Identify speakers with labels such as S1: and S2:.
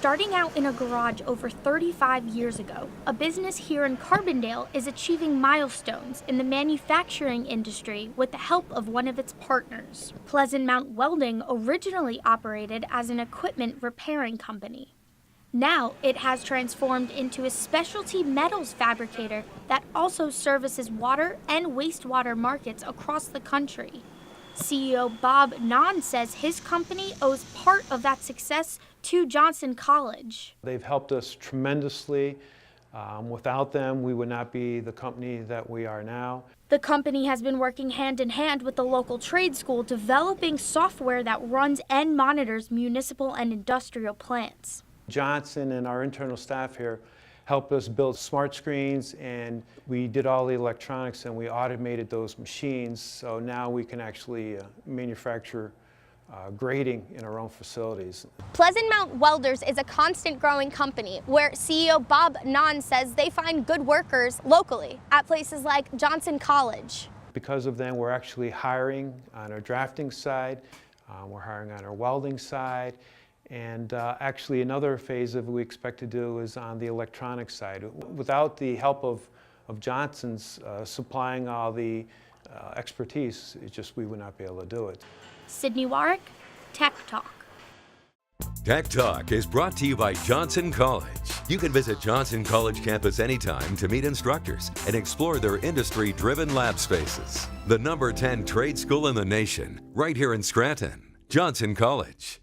S1: Starting out in a garage over 35 years ago, a business here in Carbondale is achieving milestones in the manufacturing industry with the help of one of its partners. Pleasant Mount Welding originally operated as an equipment repairing company. Now it has transformed into a specialty metals fabricator that also services water and wastewater markets across the country. CEO Bob Nahn says his company owes part of that success to Johnson College.
S2: They've helped us tremendously. Without them, we would not be the company that we are now.
S1: The company has been working hand in hand with the local trade school, developing software that runs and monitors municipal and industrial plants.
S2: Johnson and our internal staff here helped us build smart screens, and we did all the electronics and we automated those machines, so now we can actually manufacture grading in our own facilities.
S1: Pleasant Mount Welders is a constant growing company where CEO Bob Nahn says they find good workers locally at places like Johnson College.
S2: Because of them, we're actually hiring on our drafting side, we're hiring on our welding side, and actually another phase of what we expect to do is on the electronic side. Without the help of Johnson's supplying all the expertise, we would not be able to do it.
S1: Sydney Warwick, Tech Talk.
S3: Tech Talk is brought to you by Johnson College. You can visit Johnson College campus anytime to meet instructors and explore their industry-driven lab spaces. The #10 trade school in the nation, right here in Scranton. Johnson College.